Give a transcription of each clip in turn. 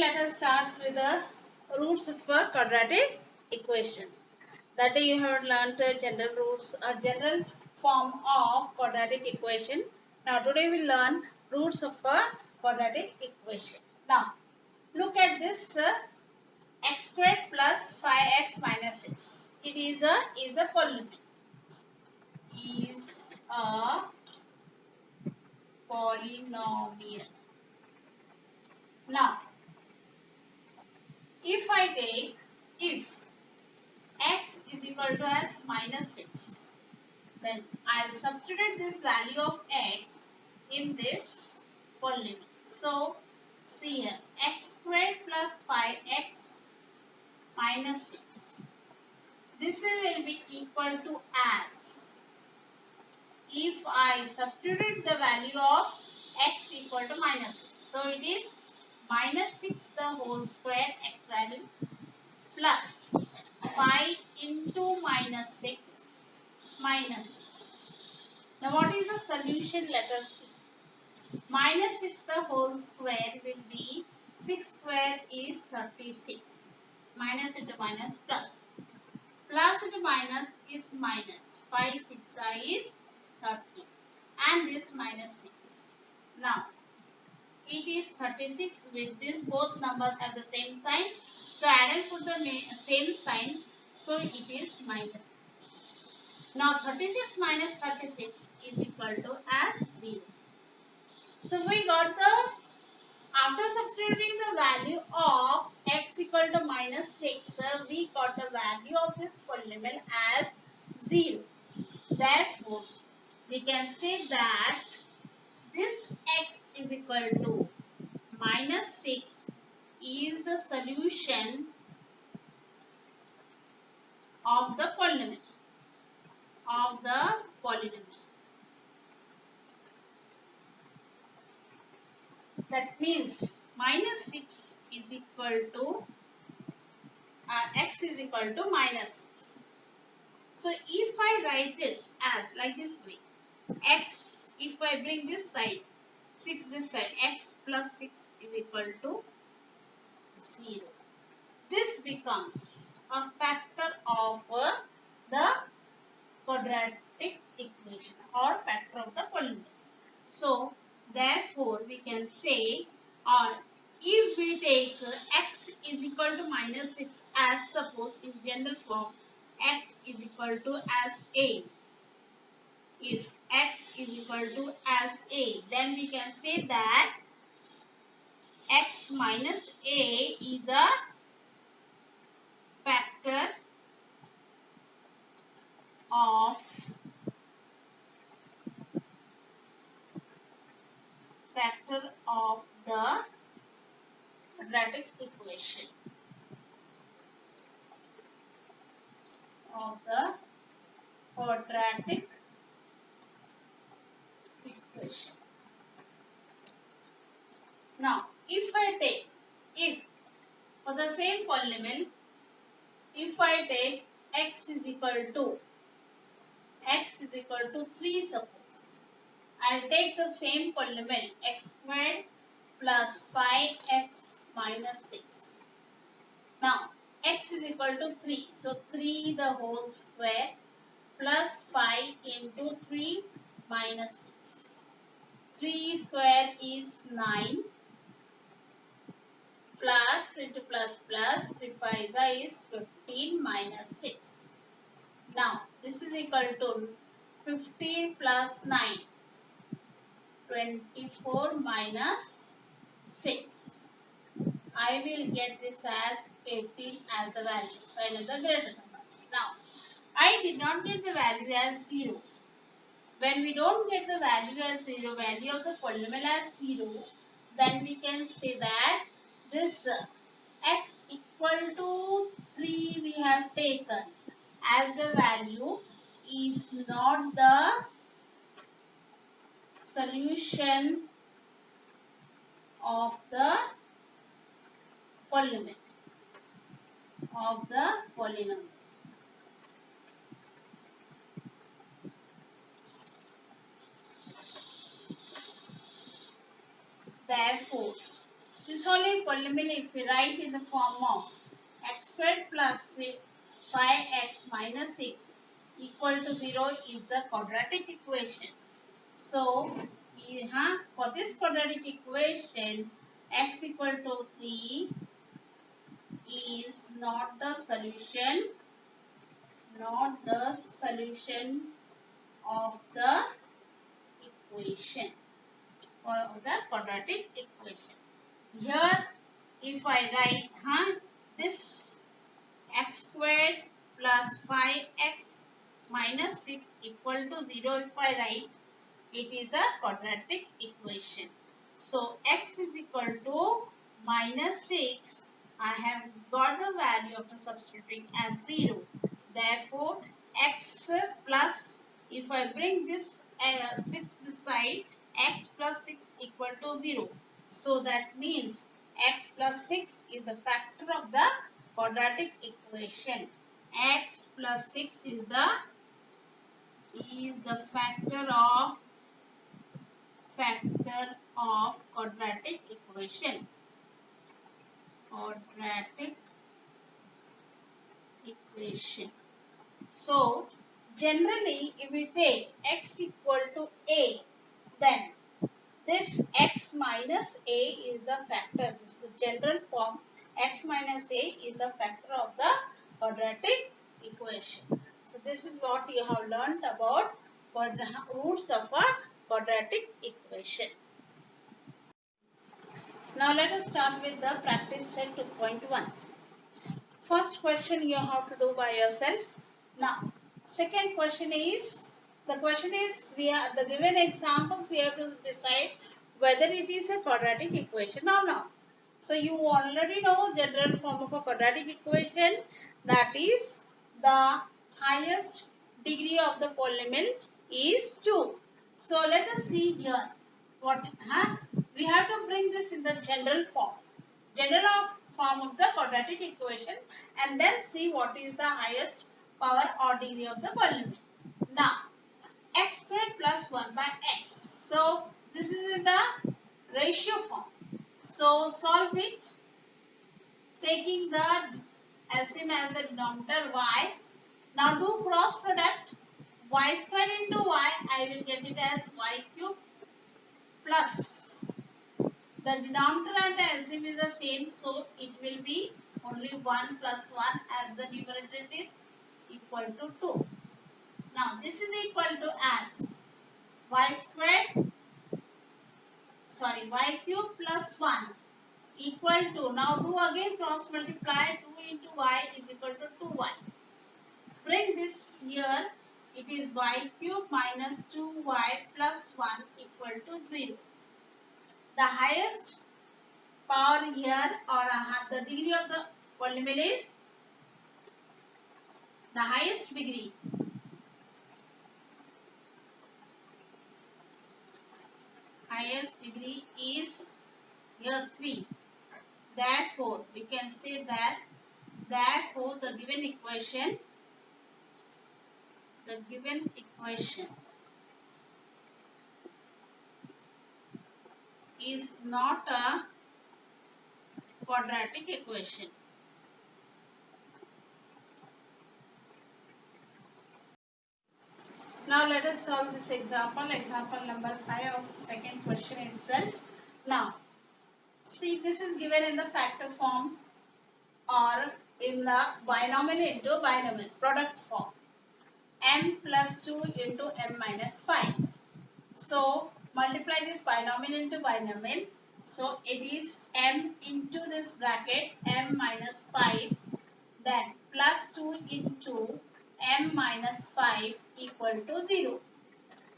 let us start with the roots of a quadratic equation. That day you have learnt general roots, a general form of quadratic equation. Now today we learn roots of a quadratic equation. Now look at this x squared plus 5x minus 6. It is a polynomial. Is a polynomial. Now if I take if x is equal to as minus 6, then I'll substitute this value of x in this polynomial. So see here, x squared plus 5x minus 6. This will be equal to as if I substitute the value of x equal to minus 6. So it is minus 6 the whole square x value plus 5 into minus 6 minus 6. Now what is the solution? Let us see. Minus 6 the whole square will be 6 square is 36. Minus into minus plus. Plus into minus is minus. 5 6 is 30. And this minus 6. Now it is 36 with this both numbers have the same sign. So I will put the same sign. So it is minus. Now 36 minus 36 is equal to as 0. So we got after substituting the value of x equal to minus 6, we got the value of this polynomial as 0. Therefore, we can say that this x is equal to minus 6 is the solution of the polynomial. That means minus 6 is equal to x is equal to minus 6. So if I write this as like this way, x, if I bring this side, 6 this side, x plus 6 is equal to 0. This becomes a factor of the quadratic equation or factor of the polynomial. So therefore we can say, or if we take x is equal to minus 6 as suppose in general form x is equal to as a. If x is equal to as a, then we can say that x minus a is a factor of the quadratic equation. Now, if I take, if for the same polynomial, if I take x is equal to 3 suppose, I'll take the same polynomial x squared plus 5x minus 6. Now, x is equal to 3. So, 3 the whole square plus 5 into 3 minus 6. 3 square is 9 plus into plus 3 5 is 15 minus 6. Now, this is equal to 15 plus 9. 24 minus 6. I will get this as 18 as the value. So, another greater number. Now, I did not get the value as 0. When we don't get the value as 0, value of the polynomial as 0, then we can say that this x equal to 3 we have taken as the value is not the solution of the polynomial. Therefore, This only polynomial if we write in the form of x squared plus 5x minus 6 equal to 0 is the quadratic equation. So, for this quadratic equation, x equal to 3 is not the solution of the equation or of the quadratic equation. Here, if I write this x squared plus 5x minus 6 equal to 0, if I write, it is a quadratic equation. So, x is equal to minus 6. I have got the value after substituting as 0. Therefore, x plus, if I bring this 6 this side, x plus 6 equal to 0. So, that means x plus 6 is the factor of the quadratic equation. X plus 6 is the factor of quadratic equation. So, generally, if we take x equal to a, then this x minus a is the factor. This is the general form. X minus a is the factor of the quadratic equation. So, this is what you have learnt about roots of a quadratic equation. Now, let us start with the practice set 2.1. First question you have to do by yourself. Now, second question is, the given examples we have to decide whether it is a quadratic equation or not. So, you already know general form of a quadratic equation, that is the highest degree of the polynomial is 2. So, let us see here what we have to bring this in the general form. Form of the quadratic equation, and then see what is the highest power or degree of the polynomial. Now, x squared plus 1 by x. So, this is in the ratio form. So, solve it taking the LCM as the denominator y. Now, do cross product. Y squared into y, I will get it as y cube plus the denominator and the LCM is the same, so it will be only 1 plus 1 as the numerator is equal to 2. Now, this is equal to as y cube plus 1 equal to, now do again cross multiply, 2 into y is equal to 2y. Bring this here, it is y cube minus 2y plus 1 equal to 0. The highest power here or the degree of the polynomial is the highest degree. Highest degree is here 3. Therefore, we can say that the given equation is not a quadratic equation. Now, let us solve this example number 5 of the second question itself. Now, see, this is given in the factor form or in the binomial into binomial product form. M plus 2 into M minus 5. So, multiply this binomial into binomial. So, it is M into this bracket M minus 5, then plus 2 into M minus 5 equal to 0.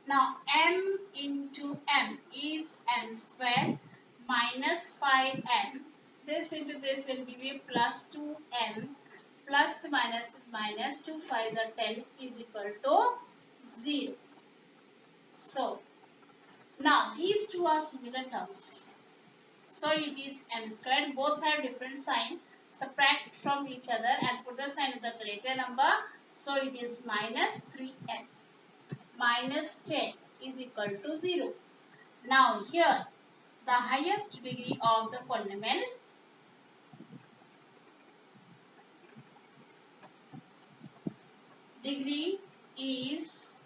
Now, M into M is M square minus 5M. This into this will give you plus 2M plus the minus 2 5 the 10 is equal to 0. So, now these two are similar terms. So, it is M squared. Both have different sign. Subtract from each other and put the sign of the greater number. So, it is minus 3M. Minus 10 is equal to 0. Now, here the highest degree of the polynomial degree is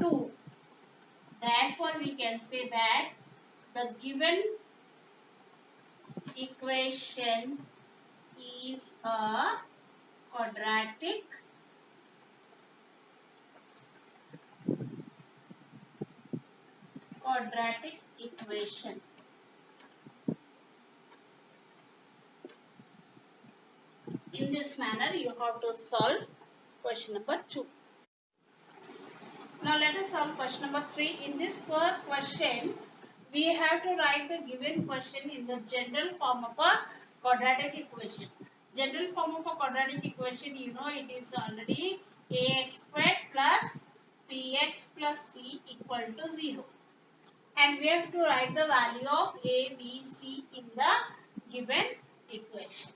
2. Therefore, we can say that the given equation is a quadratic equation. In this manner, you have to solve question number 2. Now, let us solve question number 3. In this question, we have to write the given question in the general form of a quadratic equation. General form of a quadratic equation, you know, it is already ax squared plus bx plus c equal to 0. And we have to write the value of a, b, c in the given equation.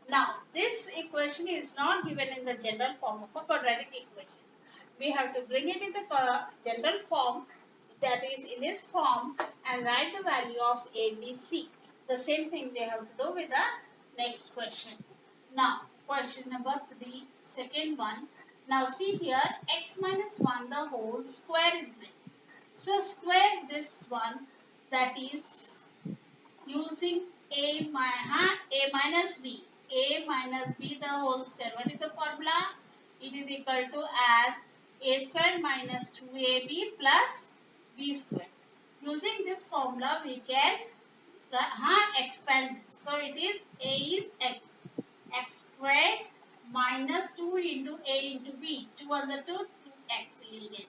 Now, this equation is not given in the general form of a quadratic equation. We have to bring it in the general form, that is in its form, and write the value of a, b, c. The same thing we have to do with the next question. Now, question number 3, second one. Now, see here, x minus 1 the whole square is there. So, square this one, that is using a minus b. A minus b the whole square. What is the formula? It is equal to as a squared minus 2ab plus b squared. Using this formula, we can expand this. So, it is a is x. X squared minus 2 into a into b. 2 on the 2, 2x you will get.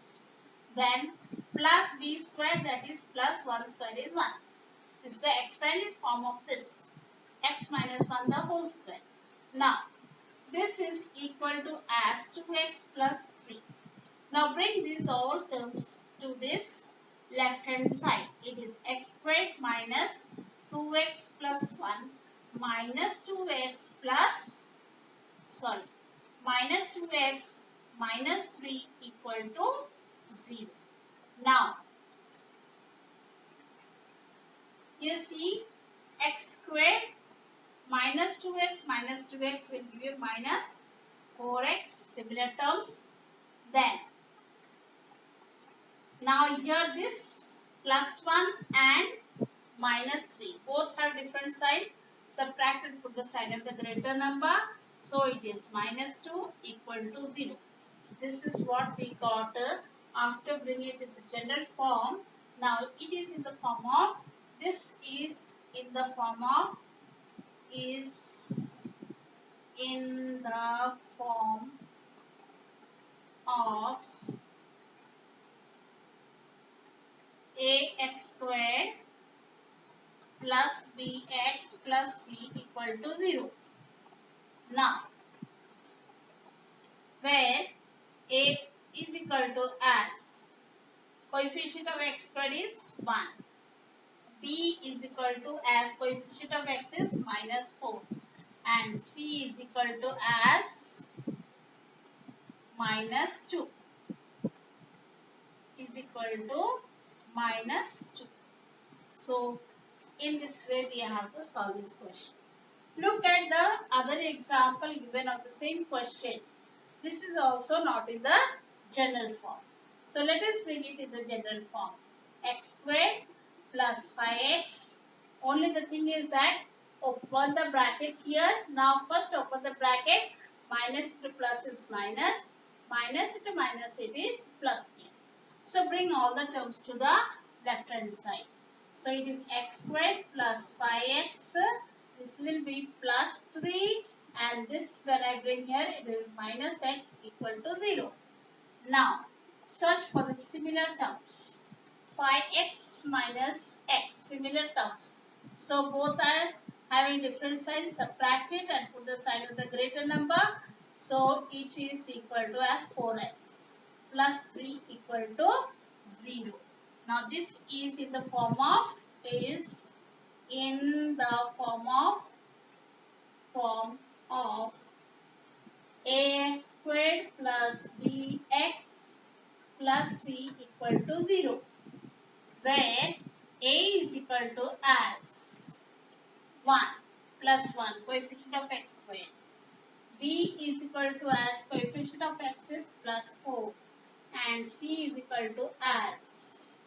Then plus b squared, that is plus 1 squared is 1. This is the expanded form of this. X minus 1 the whole square. Now, this is equal to as 2x plus 3. Now, bring these all terms to this left hand side. It is x squared minus 2x plus 1 minus 2x plus, minus 2x minus 3 equal to 0. Now, you see x squared minus 2x will give you minus 4x, similar terms. Then, now here this plus 1 and minus 3, both have different sign. Subtract and put the sign of the greater number. So, it is minus 2 equal to 0. This is what we got after bringing it in the general form. Now, it is in the form of, this is in the form of, of ax squared plus bx plus c equal to 0. Now, where a is equal to as coefficient of x squared is 1. B is equal to as coefficient of x is minus 4. And C is equal to as minus 2. Is equal to minus 2. So, in this way we have to solve this question. Look at the other example given of the same question. This is also not in the general form. So, let us bring it in the general form. X squared plus 5x. Only the thing is that open the bracket here. Now, first open the bracket. Minus into plus is minus. Minus into minus it is plus here. So, bring all the terms to the left hand side. So, it is x squared plus 5x. This will be plus 3. And this, when I bring here, it is minus x equal to 0. Now, search for the similar terms. 5x minus x, similar terms. So, both are having different signs. Subtract it and put the sign of the greater number. So, it is equal to as 4x plus 3 equal to 0. Now, this is in the form of, ax squared plus bx plus c equal to 0, where A is equal to as 1 plus 1 coefficient of x squared. B is equal to as coefficient of x is plus 4 and C is equal to as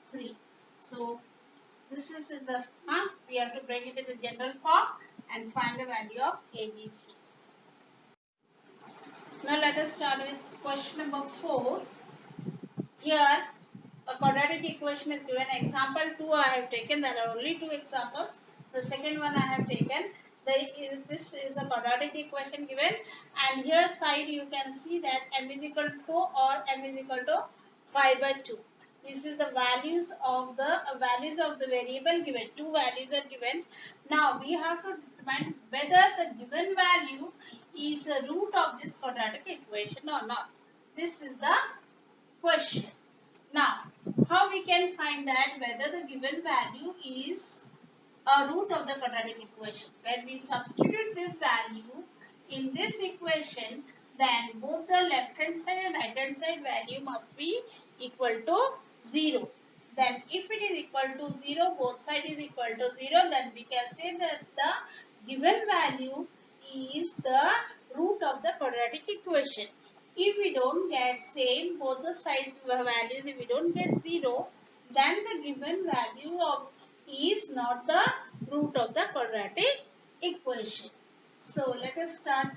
3. So this is in the we have to bring it in the general form and find the value of ABC. Now let us start with question number 4. Here a quadratic equation is given. Example 2 I have taken. There are only 2 examples. The second one I have taken. This is a quadratic equation given, and here side you can see that m is equal to 2 or m is equal to 5 by 2. This is the values of the variable given. 2 values are given. Now we have to determine whether the given value is a root of this quadratic equation or not. This is the question. Now, how we can find that whether the given value is a root of the quadratic equation? When we substitute this value in this equation, then both the left hand side and right hand side value must be equal to 0. Then if it is equal to 0, both sides is equal to 0, then we can say that the given value is the root of the quadratic equation. If we don't get same both the sides values, if we don't get 0, then the given value of is not the root of the quadratic equation. So let us start.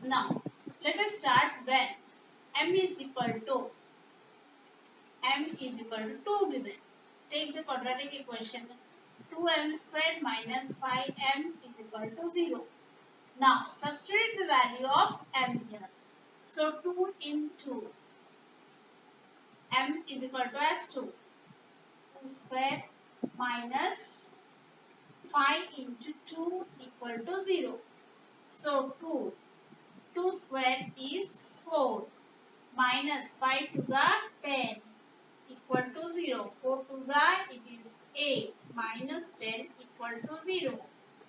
Now let us start when m is equal to 2 given. Take the quadratic equation. 2m squared minus 5m is equal to 0. Now substitute the value of m here. So 2 into m is equal to as 2. 2 squared minus 5 into 2 equal to 0. So 2 squared is 4 minus 5 2s are 10 equal to 0. 4 2s are it is 8 minus 10 equal to 0.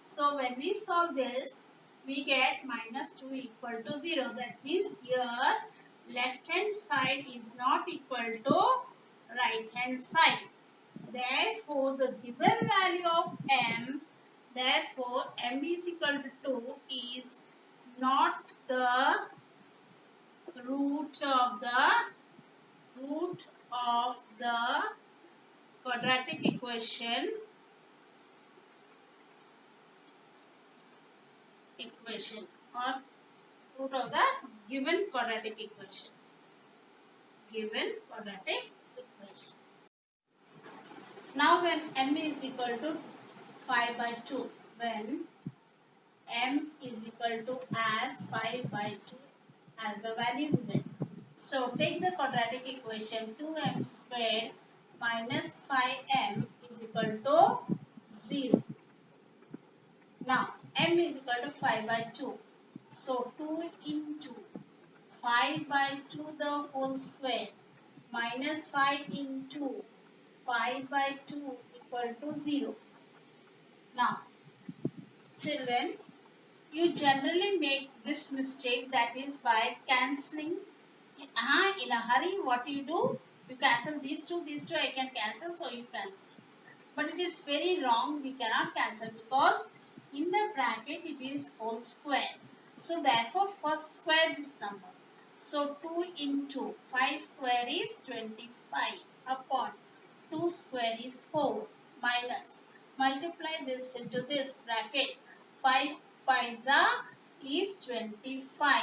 So when we solve this, we get minus 2 equal to 0. That means here left hand side is not equal to right hand side. Therefore the given value of m, therefore m is equal to 2 is not the root of the quadratic equation or root of the given quadratic equation. Now when m is equal to 5 by 2, when m is equal to as 5 by 2 as the value given. So take the quadratic equation. 2m squared minus 5m is equal to 0. Now m is equal to 5 by 2. So 2 into 5 by 2 the whole square minus 5 into 5 by 2 equal to 0. Now children, you generally make this mistake, that is by cancelling. In a hurry, what you do? You cancel these two I can cancel, so you cancel. But it is very wrong. We cannot cancel because in the bracket it is whole square. So therefore first square this number. So 2 into 5 square is 25 upon 2 square is 4 minus. Multiply this into this bracket. 5 paisa is 25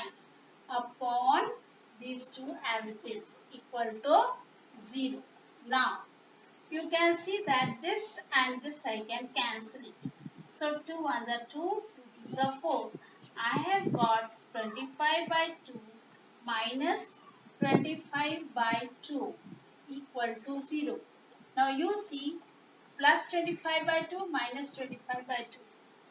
upon these two as it is equal to 0. Now you can see that this and this I can cancel it. So 2 1s are 2, 2 2s are 4. I have got 25 by 2 minus 25 by 2 equal to 0. Now you see plus 25 by 2 minus 25 by 2.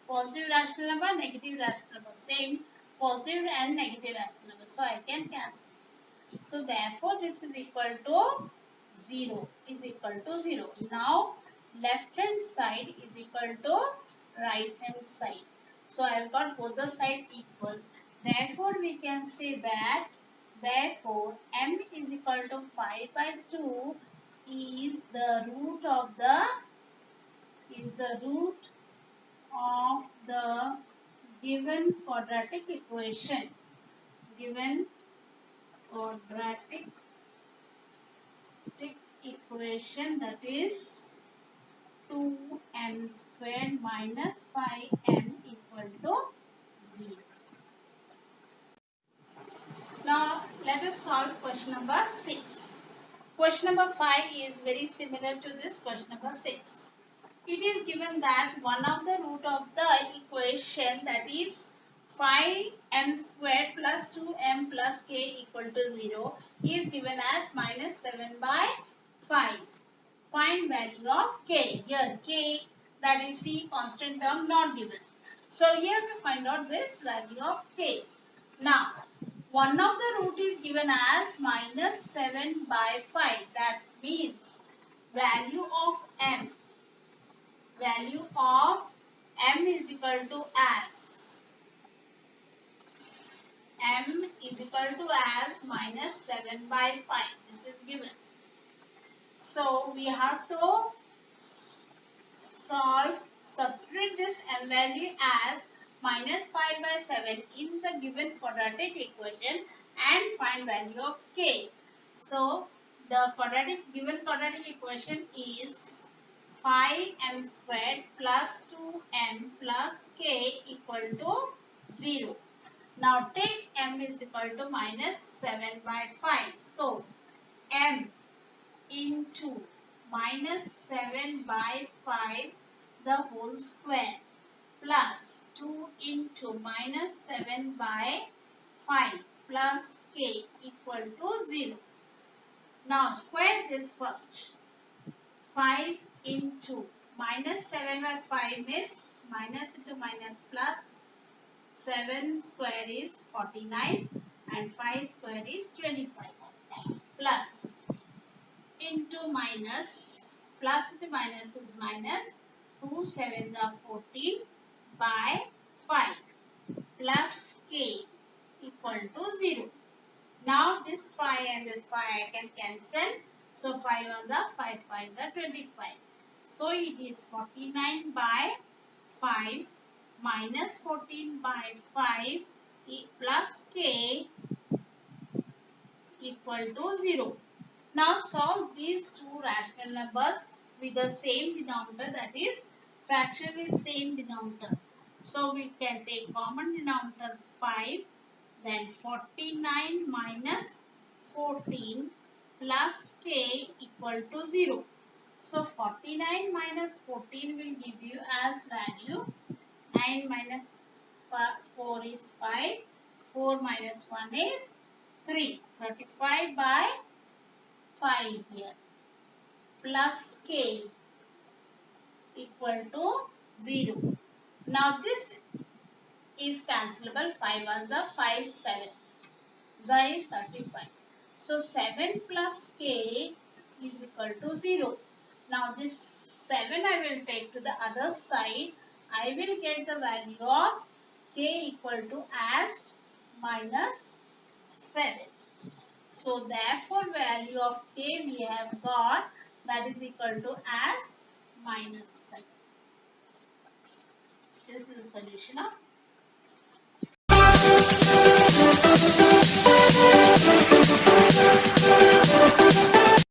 Positive rational number, negative rational number. Same positive and negative rational number. So I can cancel this. So therefore this is equal to 0. Now left hand side is equal to right hand side. So I have got both the sides equal. Therefore we can say that Therefore, m is equal to 5 by 2 is the root of the given quadratic equation. Given quadratic equation, that is 2m squared minus 5m equal to 0. Now let us solve question number 6. Question number 5 is very similar to this question number 6. It is given that one of the root of the equation, that is 5m squared plus 2m plus k equal to 0, is given as minus 7 by 5. Find value of k. Here k, that is c constant term, not given. So here we find out this value of k. Now one of the root is given as minus 7 by 5. That means value of m is equal to as minus 7 by 5. This is given. So we have to substitute this m value as minus 5 by 7 in the given quadratic equation and find value of k. So the given quadratic equation is 5m squared plus 2m plus k equal to 0. Now take m is equal to minus 7 by 5. So m into minus 7 by 5 the whole square plus 2 into minus 7 by 5 plus k equal to 0. Now square this first. 5 into minus 7 by 5 is minus into minus plus. 7 square is 49 and 5 square is 25 plus into minus, plus into minus is minus, 2 7s are 14 by 5 plus k equal to 0. Now this 5 and this 5 I can cancel. So 5 on the 5 5 the 25. So it is 49 by 5 minus 14 by 5 plus k equal to 0. Now solve these two rational numbers with the same denominator, that is fraction with same denominator. So we can take common denominator 5, then 49 minus 14 plus k equal to 0. So 49 minus 14 will give you as value 9 minus 4 is 5, 4 minus 1 is 3, 35 by 5 here plus k equal to 0. Now this is cancelable. 5 on the 5 7. Xi is 35. So 7 plus k is equal to 0. Now this 7 I will take to the other side. I will get the value of k equal to as minus 7. So therefore value of k we have got, that is equal to as minus 7. This is the solution of